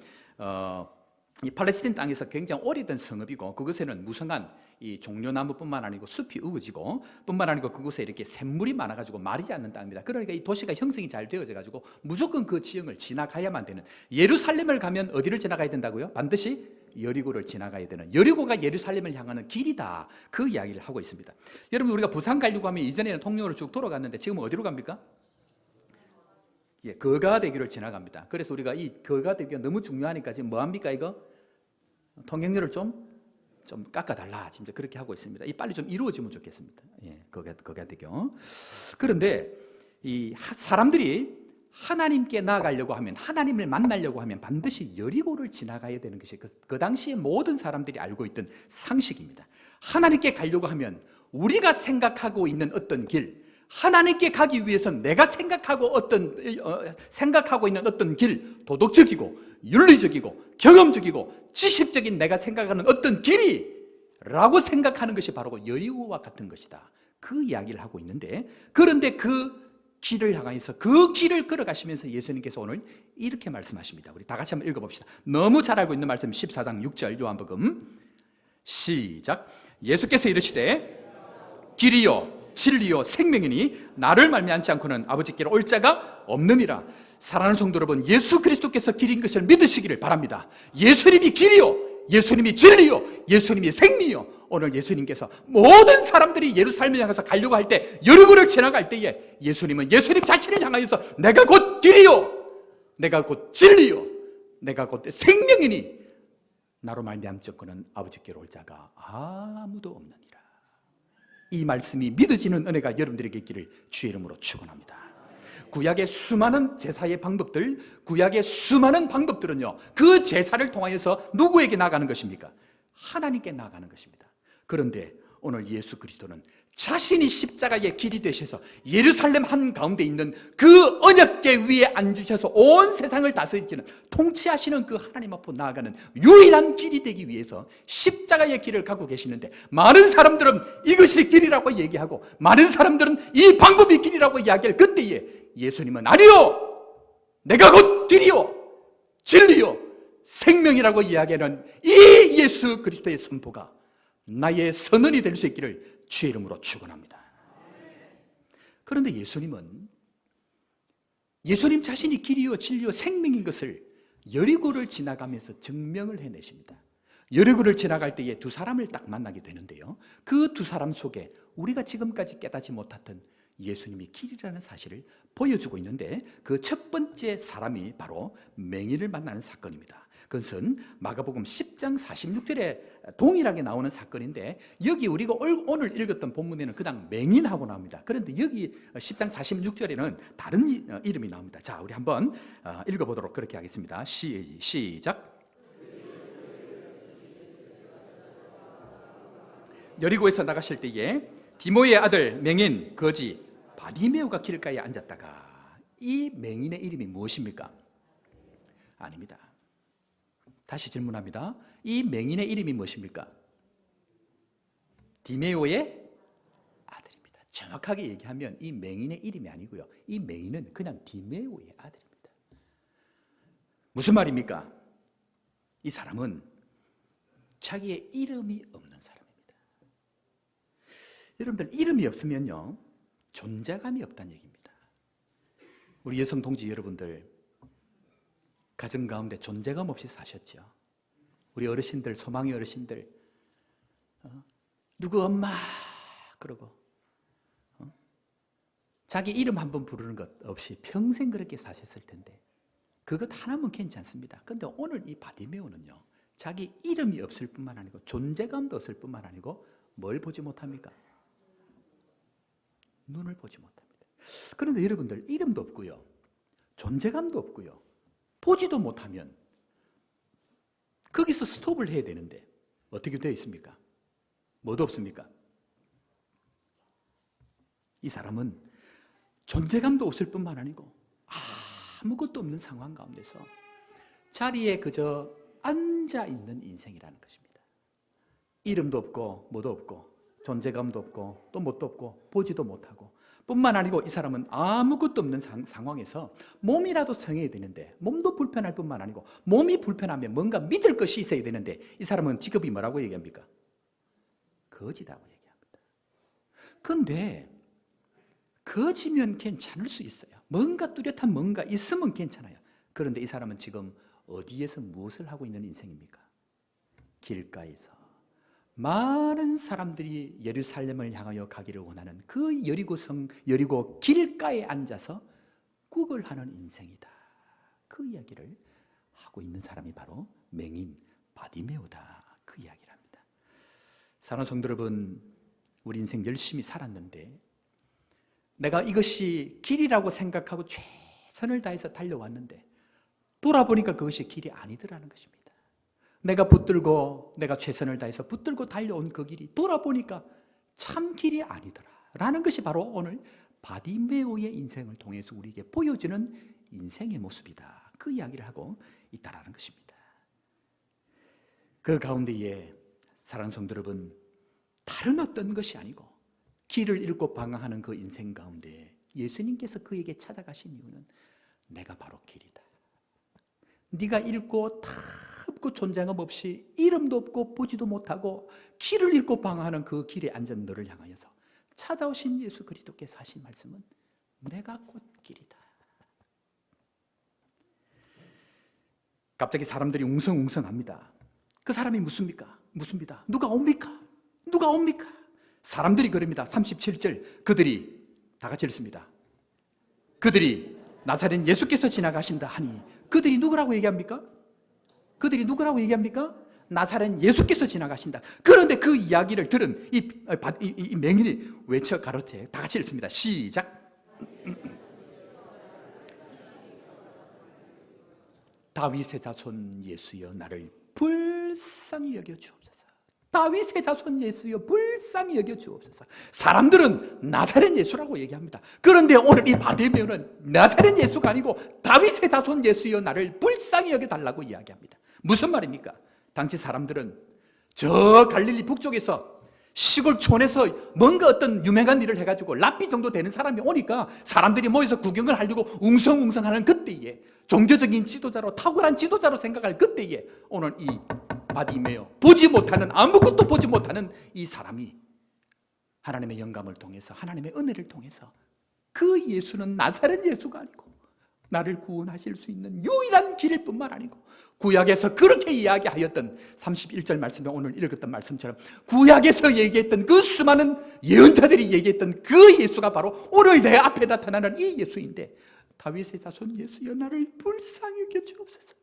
이 팔레스틴 땅에서 굉장히 오래된 성읍이고 그곳에는 무성한 이 종려나무뿐만 아니고 숲이 우거지고 뿐만 아니고 그곳에 이렇게 샘물이 많아가지고 마르지 않는 땅입니다. 그러니까 이 도시가 형성이 잘 되어져가지고 무조건 그 지형을 지나가야만 되는, 예루살렘을 가면 어디를 지나가야 된다고요? 반드시 여리고를 지나가야 되는, 여리고가 예루살렘을 향하는 길이다, 그 이야기를 하고 있습니다. 여러분, 우리가 부산 가려고 하면 이전에는 통영으로 쭉 돌아갔는데 지금은 어디로 갑니까? 예, 거가대교를 지나갑니다. 그래서 우리가 이 거가대교가 너무 중요하니까 지금 뭐합니까? 이거 통행료를 좀 깎아달라, 지금 그렇게 하고 있습니다. 이 빨리 좀 이루어지면 좋겠습니다. 예, 거가대교. 그런데 이 사람들이 하나님께 나아가려고 하면, 하나님을 만나려고 하면 반드시 여리고를 지나가야 되는 것이 그 당시에 모든 사람들이 알고 있던 상식입니다. 하나님께 가려고 하면 우리가 생각하고 있는 어떤 길, 하나님께 가기 위해서는 내가 생각하고 있는 어떤 길, 도덕적이고 윤리적이고 경험적이고 지식적인 내가 생각하는 어떤 길이라고 생각하는 것이 바로 여리고와 같은 것이다, 그 이야기를 하고 있는데, 그런데 그 길을 향해서 그 길을 걸어가시면서 예수님께서 오늘 이렇게 말씀하십니다. 우리 다 같이 한번 읽어봅시다. 너무 잘 알고 있는 말씀 14장 6절 요한복음 시작. 예수께서 이르시되 길이요 진리요 생명이니 나를 말미암지 않고는 아버지께로 올 자가 없느니라. 사랑하는 성도 여러분, 예수 그리스도께서 길인 것을 믿으시기를 바랍니다. 예수님이 길이요, 예수님이 진리요, 예수님이 생명이요. 오늘 예수님께서 모든 사람들이 예루살렘을 향해서 가려고 할 때, 여리고를 지나갈 때에 예수님은 예수님 자신을 향하여서 내가 곧 길이요, 내가 곧 진리요, 내가 곧 생명이니 나로 말미암고는 아버지께로 올 자가 아무도 없느니라. 이 말씀이 믿어지는 은혜가 여러분들에게 있기를 주의 이름으로 축원합니다. 구약의 수많은 제사의 방법들, 구약의 수많은 방법들은요, 그 제사를 통하여서 누구에게 나가는 것입니까? 하나님께 나가는 것입니다. 그런데 오늘 예수 그리스도는 자신이 십자가의 길이 되셔서 예루살렘 한가운데 있는 그 언약궤 위에 앉으셔서 온 세상을 다스리시는, 통치하시는 그 하나님 앞으로 나아가는 유일한 길이 되기 위해서 십자가의 길을 가고 계시는데, 많은 사람들은 이것이 길이라고 얘기하고 많은 사람들은 이 방법이 길이라고 이야기할 그때에 예수님은 아니요, 내가 곧 길이요 진리요 생명이라고 이야기하는 이 예수 그리스도의 선포가 나의 선언이 될 수 있기를 주의 이름으로 축원합니다. 그런데 예수님 자신이 길이요 진리요 생명인 것을 여리고를 지나가면서 증명을 해내십니다. 여리고를 지나갈 때에 두 사람을 딱 만나게 되는데요, 그 두 사람 속에 우리가 지금까지 깨닫지 못했던 예수님이 길이라는 사실을 보여주고 있는데, 그 첫 번째 사람이 바로 맹인을 만나는 사건입니다. 그것은 마가복음 10장 46절에 동일하게 나오는 사건인데, 여기 우리가 오늘 읽었던 본문에는 그냥 맹인하고 나옵니다. 그런데 여기 10장 46절에는 다른 이름이 나옵니다. 자, 우리 한번 읽어보도록 그렇게 하겠습니다. 시작. 여리고에서 나가실 때에 디모의 아들 맹인 거지 바디메오가 길가에 앉았다가, 이 맹인의 이름이 무엇입니까? 아닙니다. 다시 질문합니다. 이 맹인의 이름이 무엇입니까? 디메오의 정확하게 얘기하면 이 맹인의 이름이 아니고요, 이 맹인은 그냥 디메오의 아들입니다. 무슨 말입니까? 이 사람은 자기의 이름이 없는 사람입니다. 여러분들, 이름이 없으면요 존재감이 없다는 얘기입니다. 우리 여성 동지 여러분들, 가정 가운데 존재감 없이 사셨죠? 우리 어르신들, 소망의 어르신들, 누구 엄마 그러고 자기 이름 한번 부르는 것 없이 평생 그렇게 사셨을 텐데 그것 하나면 괜찮습니다. 그런데 오늘 이 바디메오는요, 자기 이름이 없을 뿐만 아니고 존재감도 없을 뿐만 아니고 뭘 보지 못합니까? 눈을 보지 못합니다. 그런데 여러분들, 이름도 없고요, 존재감도 없고요, 보지도 못하면 거기서 스톱을 해야 되는데 어떻게 되어 있습니까? 뭐도 없습니까? 이 사람은 존재감도 없을 뿐만 아니고 아무것도 없는 상황 가운데서 자리에 그저 앉아 있는 인생이라는 것입니다. 이름도 없고 뭐도 없고 존재감도 없고 또 뭣도 없고 보지도 못하고 뿐만 아니고 이 사람은 아무것도 없는 상황에서 몸이라도 성해야 되는데 몸도 불편할 뿐만 아니고 몸이 불편하면 뭔가 믿을 것이 있어야 되는데 이 사람은 직업이 뭐라고 얘기합니까? 거지라고 얘기합니다. 그런데 거지면 괜찮을 수 있어요. 뭔가 뚜렷한 뭔가 있으면 괜찮아요. 그런데 이 사람은 지금 어디에서 무엇을 하고 있는 인생입니까? 길가에서 많은 사람들이 예루살렘을 향하여 가기를 원하는 그 여리고 길가에 앉아서 구걸하는 인생이다. 그 이야기를 하고 있는 사람이 바로 맹인 바디메오다. 그 이야기를 합니다. 사랑하는 성도 여러분, 우리 인생 열심히 살았는데 내가 이것이 길이라고 생각하고 최선을 다해서 달려왔는데 돌아보니까 그것이 길이 아니더라는 것입니다. 내가 붙들고 내가 최선을 다해서 붙들고 달려온 그 길이 돌아보니까 참 길이 아니더라라는 것이 바로 오늘 바디메오의 인생을 통해서 우리에게 보여지는 인생의 모습이다. 그 이야기를 하고 있다라는 것입니다. 그 가운데에 사랑하는 성도 여러분, 다른 어떤 것이 아니고 길을 잃고 방황하는 그 인생 가운데 예수님께서 그에게 찾아가신 이유는 내가 바로 길이다. 네가 잃고 다 없고 존재감 없이 이름도 없고 보지도 못하고 길을 잃고 방황하는 그 길에 앉은 너를 향하여서 찾아오신 예수 그리스도께서 하신 말씀은 내가 곧 길이다. 갑자기 사람들이 웅성웅성합니다. 그 사람이 무엇입니까? 누가 옵니까? 누가 옵니까? 사람들이 그럽니다. 37절, 그들이 다 같이 읽습니다. 그들이 나사렛 예수께서 지나가신다 하니, 그들이 누구라고 얘기합니까? 그들이 누구라고 얘기합니까? 나사렛 예수께서 지나가신다. 그런데 그 이야기를 들은 이 맹인이 외쳐 가로되, 다 같이 읽습니다. 시작. 다윗의 자손 예수여 나를 불쌍히 여겨 주옵소서. 다윗의 자손 예수여 불쌍히 여겨 주옵소서. 사람들은 나사렛 예수라고 얘기합니다. 그런데 오늘 이 바디메오는 나사렛 예수가 아니고 다윗의 자손 예수여 나를 불쌍히 여겨 달라고 이야기합니다. 무슨 말입니까? 당시 사람들은 저 갈릴리 북쪽에서 시골촌에서 뭔가 어떤 유명한 일을 해가지고 랍비 정도 되는 사람이 오니까 사람들이 모여서 구경을 하려고 웅성웅성하는 그때에, 종교적인 지도자로, 탁월한 지도자로 생각할 그때에 오늘 이 바디메오, 아무것도 보지 못하는 이 사람이 하나님의 영감을 통해서, 하나님의 은혜를 통해서 그 예수는 나사렛 예수가 아니고 나를 구원하실 수 있는 유일한 길일 뿐만 아니고, 구약에서 그렇게 이야기하였던 31절 말씀에 오늘 읽었던 말씀처럼 구약에서 얘기했던 그 수많은 예언자들이 얘기했던 그 예수가 바로 오늘 내 앞에 나타나는 이 예수인데, 다윗의 자손 예수여 나를 불쌍히 여겨 주옵소서.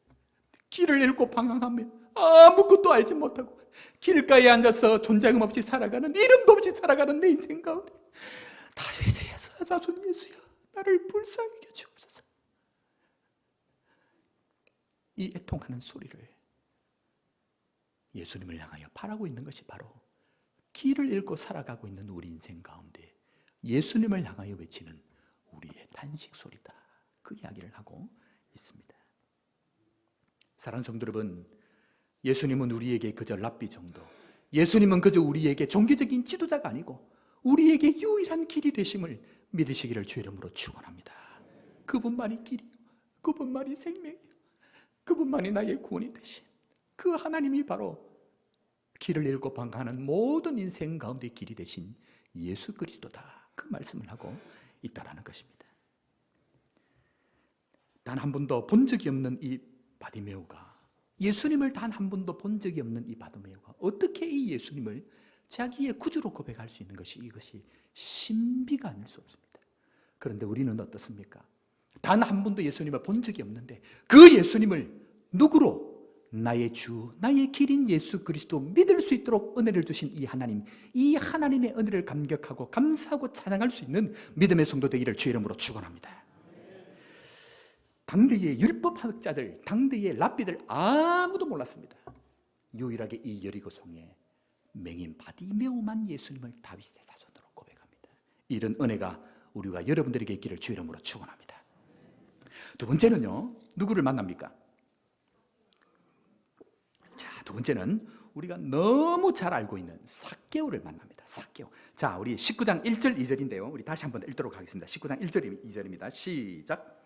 길을 잃고 방황하며 아무것도 알지 못하고 길가에 앉아서 존재감 없이 살아가는, 이름도 없이 살아가는 내 인생 가운데 다윗의 자손 예수여 나를 불쌍히 여겨 주옵소서. 이 애통하는 소리를 예수님을 향하여 바라고 있는 것이 바로 길을 잃고 살아가고 있는 우리 인생 가운데 예수님을 향하여 외치는 우리의 탄식 소리다. 그 이야기를 하고 있습니다. 사랑하는 성도 여러분, 예수님은 우리에게 그저 랍비 정도, 예수님은 그저 우리에게 종교적인 지도자가 아니고 우리에게 유일한 길이 되심을 믿으시기를 주의 이름으로 축원합니다. 그분만이 길이요, 그분만이 생명이요, 그분만이 나의 구원이 되신 그 하나님이 바로 길을 잃고 방황하는 모든 인생 가운데 길이 되신 예수 그리스도다, 그 말씀을 하고 있다라는 것입니다. 단 한 번도 본 적이 없는 이 바디메오가, 예수님을 단 한 번도 본 적이 없는 이 바디메오가 어떻게 이 예수님을 자기의 구주로 고백할 수 있는 것이, 이것이 신비가 아닐 수 없습니다. 그런데 우리는 어떻습니까? 단 한 번도 예수님을 본 적이 없는데 그 예수님을 누구로? 나의 주, 나의 길인 예수 그리스도 믿을 수 있도록 은혜를 주신 이 하나님, 이 하나님의 은혜를 감격하고 감사하고 찬양할 수 있는 믿음의 성도 되기를 주의 이름으로 축원합니다. 당대의 율법학자들, 당대의 랍비들 아무도 몰랐습니다. 유일하게 이 여리고성의 맹인 바디메오만 예수님을 다윗의 사전으로 고백합니다. 이런 은혜가 우리가 여러분들에게 있기를 주의 이름으로 축원합니다. 두 번째는요, 누구를 만납니까? 자, 두 번째는 우리가 너무 잘 알고 있는 삭개오를 만납니다. 삭개오. 자, 우리 19장 1절 2절인데요. 우리 다시 한번 읽도록 하겠습니다. 19장 1절 2절입니다. 시작.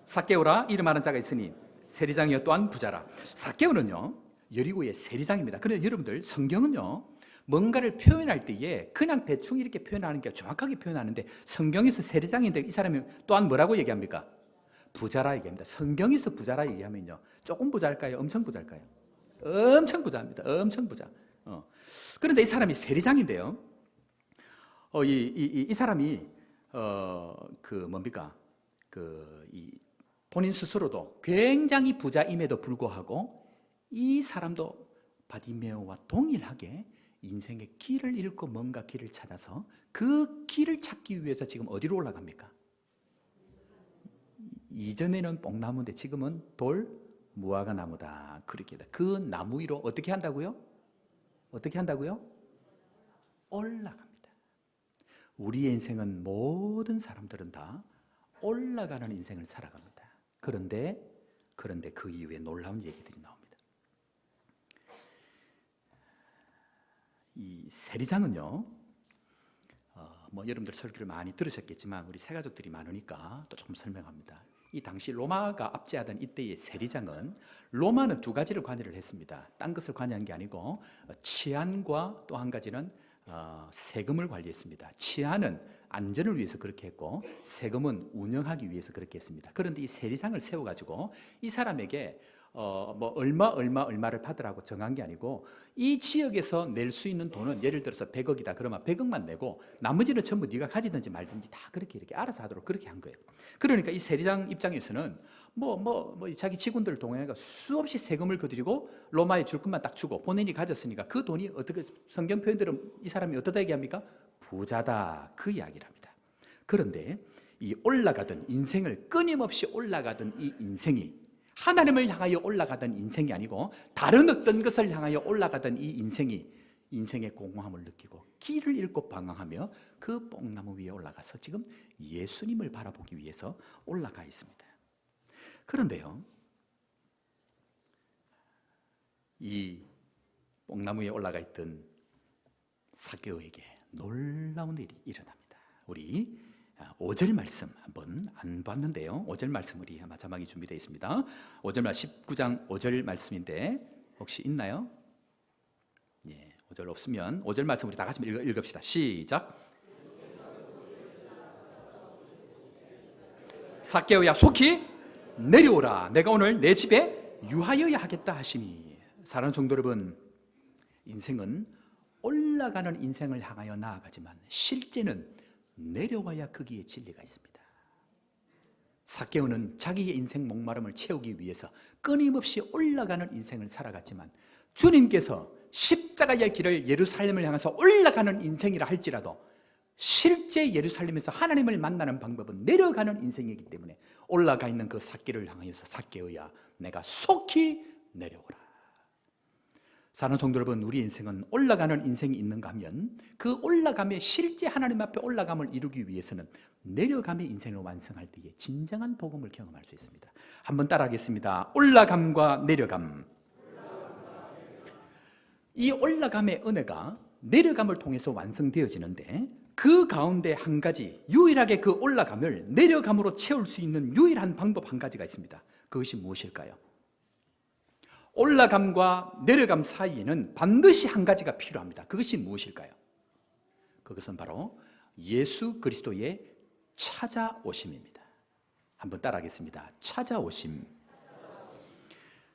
삭개오라 이름하는 자가 있으니 세리장이요 또한 부자라. 삭개오는요, 여리고의 세리장입니다. 그런데 여러분들, 성경은요, 뭔가를 표현할 때에 그냥 대충 이렇게 표현하는 게 정확하게 표현하는데, 성경에서 세리장인데 이 사람이 또한 뭐라고 얘기합니까? 부자라 얘기합니다. 성경에서 부자라 얘기하면요, 조금 부자일까요? 엄청 부자일까요? 엄청 부자입니다. 엄청 부자. 그런데 이 사람이 세리장인데요, 이 사람이 본인 스스로도 굉장히 부자임에도 불구하고 이 사람도 바디메오와 동일하게 인생의 길을 잃고 뭔가 길을 찾아서 그 길을 찾기 위해서 지금 어디로 올라갑니까? 이전에는 뽕나무인데 지금은 돌 무화과 나무다. 그렇게 그 나무 위로 어떻게 한다고요? 어떻게 한다고요? 올라갑니다. 우리의 인생은 모든 사람들은 다 올라가는 인생을 살아갑니다. 그런데 그 이후에 놀라운 얘기들이 나옵니다. 이 세리장은요, 여러분들 설교를 많이 들으셨겠지만 우리 새가족들이 많으니까 또 조금 설명합니다. 이 당시 로마가 압제하던 이때의 세리장은, 로마는 두 가지를 관여를 했습니다. 딴 것을 관여한 게 아니고 치안과 또 한 가지는 세금을 관리했습니다. 치안은 안전을 위해서 그렇게 했고 세금은 운영하기 위해서 그렇게 했습니다. 그런데 이 세리장을 세워가지고 이 사람에게 얼마를 받으라고 정한 게 아니고, 이 지역에서 낼 수 있는 돈은 예를 들어서 100억이다 그러면 100억만 내고 나머지는 전부 네가 가지든지 말든지 다 그렇게 이렇게 알아서 하도록 그렇게 한 거예요. 그러니까 이 세리장 입장에서는 자기 직원들을 동원해서 수없이 세금을 거두리고 로마에 줄 것만 딱 주고 본인이 가졌으니까 그 돈이 어떻게, 성경 표현대로 이 사람이 어떠다 얘기합니까? 부자다, 그 이야기를 합니다. 그런데 이 올라가던 인생을, 끊임없이 올라가던 이 인생이 하나님을 향하여 올라가던 인생이 아니고 다른 어떤 것을 향하여 올라가던 이 인생이 인생의 공허함을 느끼고 길을 잃고 방황하며 그 뽕나무 위에 올라가서 지금 예수님을 바라보기 위해서 올라가 있습니다. 그런데요, 이 뽕나무 위에 올라가 있던 삭개오에게 놀라운 일이 일어납니다. 우리 5절 말씀 한번 안 봤는데요, 5절 말씀 우리 아마 자막이 준비되어 있습니다. 5절 말씀, 19장 5절 말씀인데 혹시 있나요? 예, 5절 없으면 5절 말씀 우리 다 같이 읽읍시다. 시작. 삭개오야 속히 내려오라, 내가 오늘 내 집에 유하여야 하겠다 하시니. 사랑하는 성도 여러분, 인생은 올라가는 인생을 향하여 나아가지만 실제는 내려와야 거기에 진리가 있습니다. 삭개오는 자기의 인생 목마름을 채우기 위해서 끊임없이 올라가는 인생을 살아갔지만 주님께서 십자가의 길을 예루살렘을 향해서 올라가는 인생이라 할지라도 실제 예루살렘에서 하나님을 만나는 방법은 내려가는 인생이기 때문에 올라가 있는 그 삭개를 향하여서 삭개오야 내가 속히 내려오라. 사랑하는 성도 여러분, 우리 인생은 올라가는 인생이 있는가 하면 그 올라감에, 실제 하나님 앞에 올라감을 이루기 위해서는 내려감의 인생을 완성할 때에 진정한 복음을 경험할 수 있습니다. 한번 따라하겠습니다. 올라감과 내려감. 이 올라감의 은혜가 내려감을 통해서 완성되어지는데, 그 가운데 한 가지, 유일하게 그 올라감을 내려감으로 채울 수 있는 유일한 방법 한 가지가 있습니다. 그것이 무엇일까요? 올라감과 내려감 사이에는 반드시 한 가지가 필요합니다. 그것이 무엇일까요? 그것은 바로 예수 그리스도의 찾아오심입니다. 한번 따라하겠습니다. 찾아오심.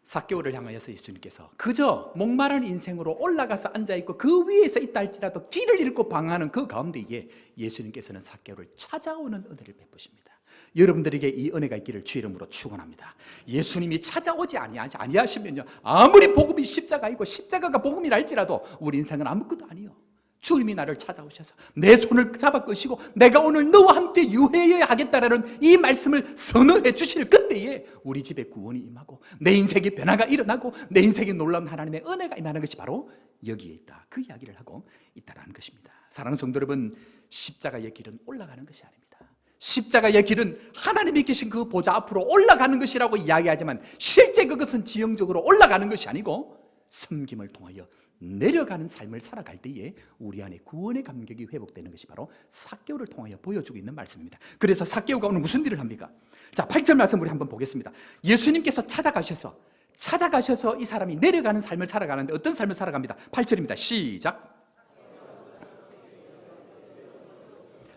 삭개오를 향하여서 예수님께서 그저 목마른 인생으로 올라가서 앉아있고 그 위에서 있다 할지라도 뒤를 잃고 방황하는 그 가운데에 예수님께서는 삭개오를 찾아오는 은혜를 베푸십니다. 여러분들에게 이 은혜가 있기를 주 이름으로 축원합니다. 예수님이 찾아오지 아니하시면요, 아무리 복음이 십자가이고 십자가가 복음이라 할지라도 우리 인생은 아무것도 아니요. 주님이 나를 찾아오셔서 내 손을 잡아 끄시고 내가 오늘 너와 함께 유해해야 하겠다라는 이 말씀을 선언해 주실 그때에 우리 집에 구원이 임하고 내 인생의 변화가 일어나고 내 인생에 놀라운 하나님의 은혜가 임하는 것이 바로 여기에 있다. 그 이야기를 하고 있다는 것입니다. 사랑하는 성도 여러분, 십자가의 길은 올라가는 것이 아닙니다. 십자가의 길은 하나님이 계신 그 보좌 앞으로 올라가는 것이라고 이야기하지만 실제 그것은 지형적으로 올라가는 것이 아니고 섬김을 통하여 내려가는 삶을 살아갈 때에 우리 안에 구원의 감격이 회복되는 것이 바로 삭개오를 통하여 보여주고 있는 말씀입니다. 그래서 삭개오가 오늘 무슨 일을 합니까? 자, 8절 말씀 우리 한번 보겠습니다. 예수님께서 찾아가셔서 이 사람이 내려가는 삶을 살아가는데 어떤 삶을 살아갑니다. 8절입니다. 시작.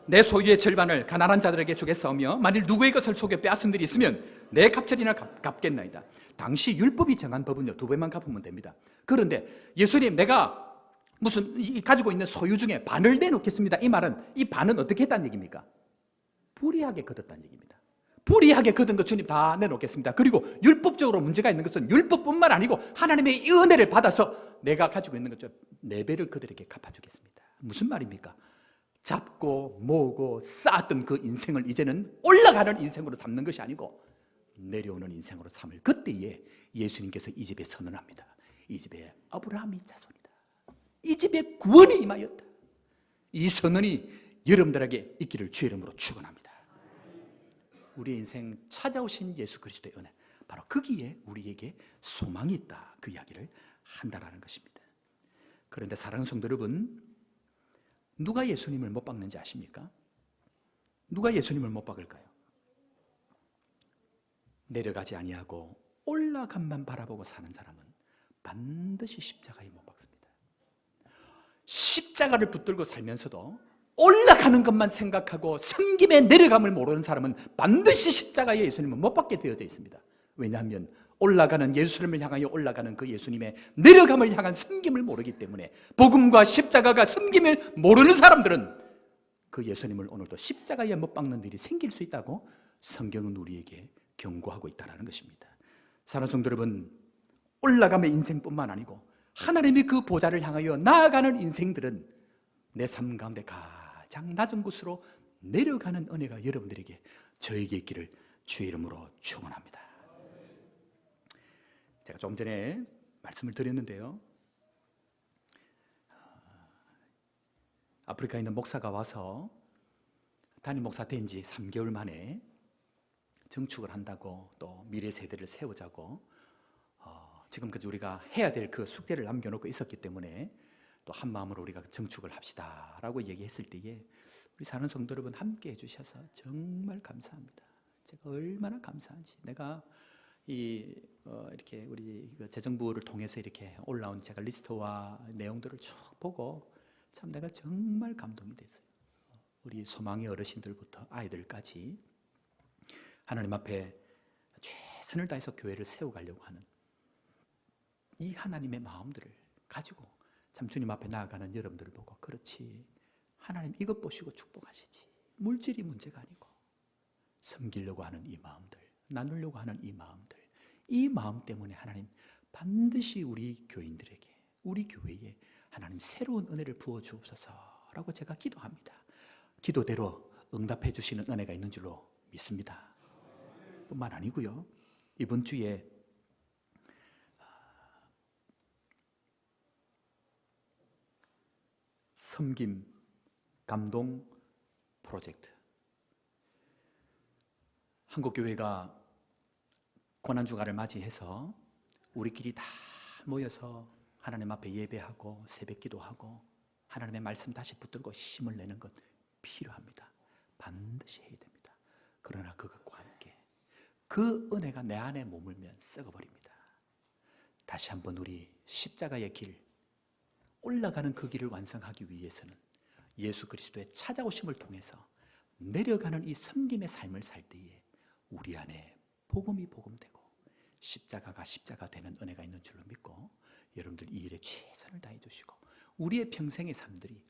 내 소유의 절반을 가난한 자들에게 주겠사오며 만일 누구의 것을 속여 빼앗은 일이 있으면 내 갑절이나 갚겠나이다. 당시 율법이 정한 법은요, 2배만 갚으면 됩니다. 그런데 예수님, 내가 무슨 가지고 있는 소유 중에 반을 내놓겠습니다. 이 반은 어떻게 했다는 얘기입니까? 불의하게 거뒀다는 얘기입니다. 불의하게 거둔 것 주님 다 내놓겠습니다. 그리고 율법적으로 문제가 있는 것은 율법뿐만 아니고 하나님의 이 은혜를 받아서 내가 가지고 있는 것 중 4배를 그들에게 갚아주겠습니다. 무슨 말입니까? 잡고 모으고 쌓았던 그 인생을 이제는 올라가는 인생으로 삼는 것이 아니고 내려오는 인생으로 삼을 그때에 예수님께서 이 집에 선언합니다. 이 집에 아브라함이 자손이다. 이 집에 구원이 임하였다. 이 선언이 여러분들에게 있기를 주의 이름으로 축원합니다. 우리의 인생 찾아오신 예수 그리스도의 은혜, 바로 거기에 우리에게 소망이 있다. 그 이야기를 한다라는 것입니다. 그런데 사랑하는 성도 여러분, 누가 예수님을 못 박는지 아십니까? 누가 예수님을 못 박을까요? 내려가지 아니하고 올라감만 바라보고 사는 사람은 반드시 십자가에 못 박습니다. 십자가를 붙들고 살면서도 올라가는 것만 생각하고 섬김의 내려감을 모르는 사람은 반드시 십자가에 예수님을 못 박게 되어져 있습니다. 왜냐하면 올라가는 예수님을 향하여 올라가는 그 예수님의 내려감을 향한 섬김을 모르기 때문에, 복음과 십자가가 섬김을 모르는 사람들은 그 예수님을 오늘도 십자가에 못 박는 일이 생길 수 있다고 성경은 우리에게 경고하고 있다는 것입니다. 사랑하는 성도 여러분, 올라가는 인생뿐만 아니고 하나님의 그 보좌를 향하여 나아가는 인생들은 내 삶 가운데 가장 낮은 곳으로 내려가는 은혜가 여러분들에게, 저에게 있기를 주의 이름으로 축원합니다. 제가 좀 전에 말씀을 드렸는데요, 아프리카에 있는 목사가 와서 담임 목사 된 지 3개월 만에 증축을 한다고, 또 미래 세대를 세우자고 지금까지 우리가 해야 될 그 숙제를 남겨놓고 있었기 때문에 또 한 마음으로 우리가 증축을 합시다 라고 얘기했을 때에 우리 사는 성도 여러분 함께 해주셔서 정말 감사합니다. 제가 얼마나 감사한지, 내가 이렇게 우리 재정부를 통해서 이렇게 올라온 제가 리스트와 내용들을 쭉 보고 참 내가 정말 감동이 됐어요. 우리 소망의 어르신들부터 아이들까지 하나님 앞에 최선을 다해서 교회를 세워가려고 하는 이 하나님의 마음들을 가지고 참 주님 앞에 나아가는 여러분들을 보고, 그렇지, 하나님 이것 보시고 축복하시지, 물질이 문제가 아니고 섬기려고 하는 이 마음들, 나누려고 하는 이 마음들, 이 마음 때문에 하나님 반드시 우리 교인들에게, 우리 교회에 하나님 새로운 은혜를 부어주옵소서라고 제가 기도합니다. 기도대로 응답해 주시는 은혜가 있는 줄로 믿습니다. 뿐만 아니고요, 이번 주에 섬김 감동 프로젝트, 한국교회가 고난주간을 맞이해서 우리끼리 다 모여서 하나님 앞에 예배하고 새벽기도하고 하나님의 말씀 다시 붙들고 힘을 내는 것 필요합니다. 반드시 해야 됩니다. 그러나 그것과 함께 그 은혜가 내 안에 머물면 썩어버립니다. 다시 한번 우리 십자가의 길, 올라가는 그 길을 완성하기 위해서는 예수 그리스도의 찾아오심을 통해서 내려가는 이 섬김의 삶을 살 때에 우리 안에 복음이 복음되고 십자가가 십자가 되는 은혜가 있는 줄로 믿고, 여러분들 이 일에 최선을 다해 주시고 우리의 평생의 삶들이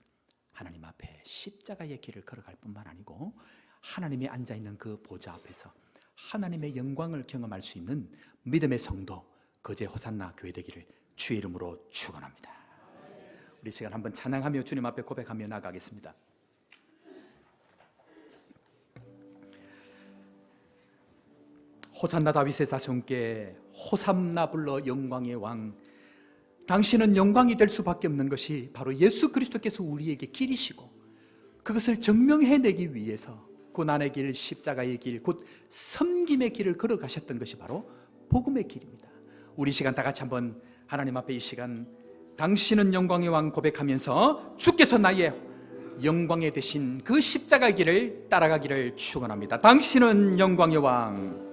하나님 앞에 십자가의 길을 걸어갈 뿐만 아니고 하나님이 앉아있는 그 보좌 앞에서 하나님의 영광을 경험할 수 있는 믿음의 성도, 거제 호산나 교회 되기를 주의 이름으로 축원합니다. 우리 시간 한번 찬양하며 주님 앞에 고백하며 나가겠습니다. 호산나 다윗의 자손께 호산나 불러 영광의 왕. 당신은 영광이 될 수밖에 없는 것이 바로 예수 그리스도께서 우리에게 길이시고, 그것을 증명해내기 위해서 고난의 길, 십자가의 길, 곧 섬김의 길을 걸어가셨던 것이 바로 복음의 길입니다. 우리 시간 다 같이 한번 하나님 앞에 이 시간 당신은 영광의 왕 고백하면서 주께서 나의 영광의 되신 그 십자가의 길을 따라가기를 축원합니다. 당신은 영광의 왕,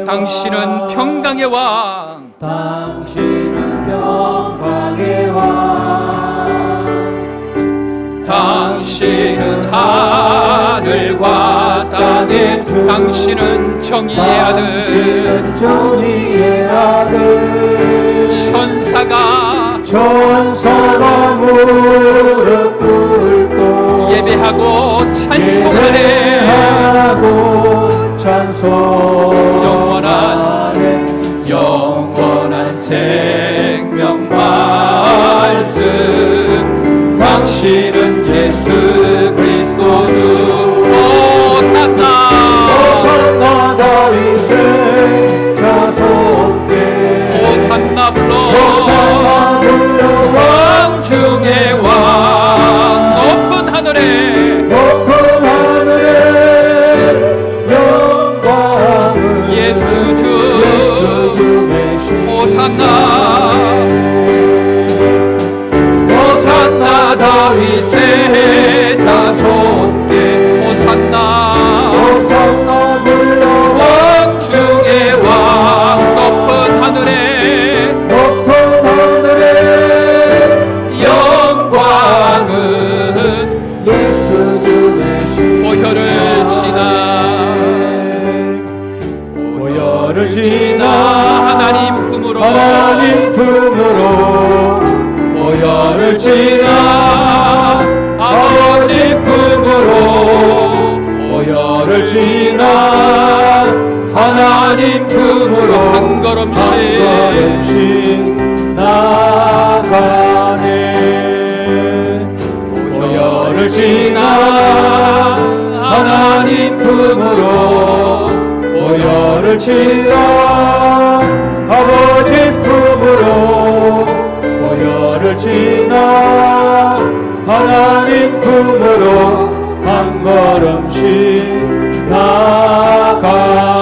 당신은 평강의 왕, 당신은 평강의 왕, 당신은 하늘과 땅의 주, 당신은 정의의 아들, 정의의 아들, 천사가 무릎 꿇고 예배하고 찬송하네. 영원한 생명 말씀, 당신은 예수 그리스도 주. 호산나 다윗의 자손께 호산나 불러 왕 중의 왕. 높은 하늘에 영광을 예수 주. 호산나 다윗의 자손께 호산나 불러 왕 중의 왕. 높은 하늘에 영광은 예수 주 되시네. 보혈을 지나 하나님 품으로 보혈을 지나 아버지 품으로 보혈을 지나 하나님 품으로 한 걸음씩 나가네. 보혈을 지나 하나님 품으로 보혈을 지나 아버지 품으로 보혈을 지나 하나님 품으로 한 걸음씩 나가네.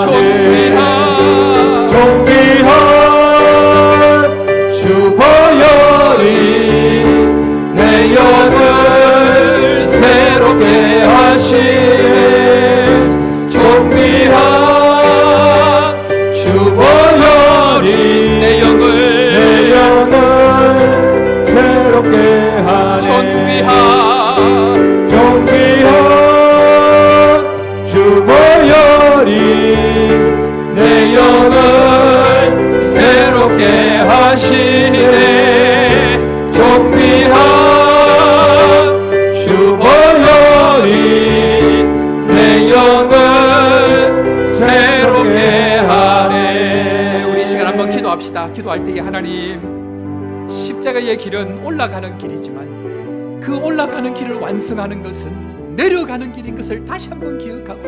존귀한 주 보혈이 내 영을 새롭게 하시네. 존귀한 주 보혈이 내 영을 새롭게 하네. 존귀한 주 보혈이 내 영을 새롭게 하시네. 존귀한 주 보혈이 내 영을 새롭게 하네. 우리 시간 한번 기도합시다. 기도할 때에 하나님, 십자가의 길은 올라가는 길이지만 그 올라가는 길을 완성하는 것은 내려가는 길인 것을 다시 한번 기억하고,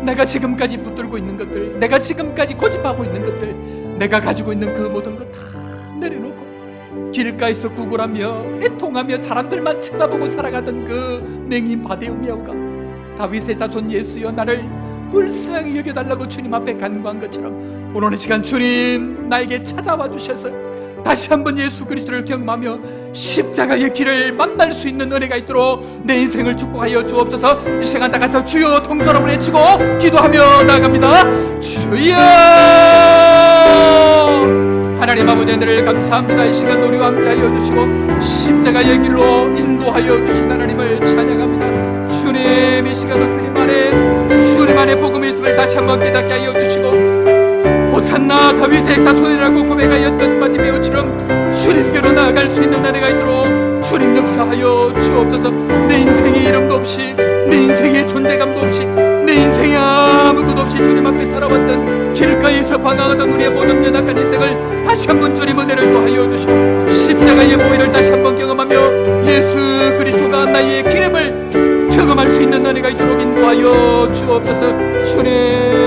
내가 지금까지 붙들고 있는 것들, 내가 지금까지 고집하고 있는 것들, 내가 가지고 있는 그 모든 것 다 내려놓고 길가에서 구걸하며 애통하며 사람들만 쳐다보고 살아가던 그 맹인 바데오미아가 다윗의 자손 예수여 나를 불쌍히 여겨달라고 주님 앞에 간구한 것처럼 오늘 이 시간 주님 나에게 찾아와 주셔서 다시 한번 예수 그리스도를 경험하며 십자가의 길을 만날 수 있는 은혜가 있도록 내 인생을 축복하여 주옵소서. 이 시간 다 같이 주여 통성으로 외치고 기도하며 나아갑니다. 주여, 하나님 아버지 하늘을 감사합니다. 이 시간 우리와 함께하여 주시고 십자가의 길로 인도하여 주신 하나님을 찬양합니다. 주님, 이 시간도 주님 안에 복음의 있음을 다시 한번 깨닫게 하여 주시고 호산나 다윗의 자손이라고 고백하였던 바디메오처럼 주님께로 나아갈 수 있는 은혜가 있도록 주님 역사하여 주옵소서. 내 인생의 이름도 없이, 내 인생의 존재감도 없이, 내 인생에 아무것도 없이 주님 앞에 살아왔던 길가에서 방황하던 우리의 모든 연약한 인생을 다시 한번 주님 은혜를 더하여 주시고 십자가의 보혈을 다시 한번 경험하며 예수 그리스도가 나의 기름을 경험할 수 있는 은혜가 있도록 인도하여 주옵소서. 주님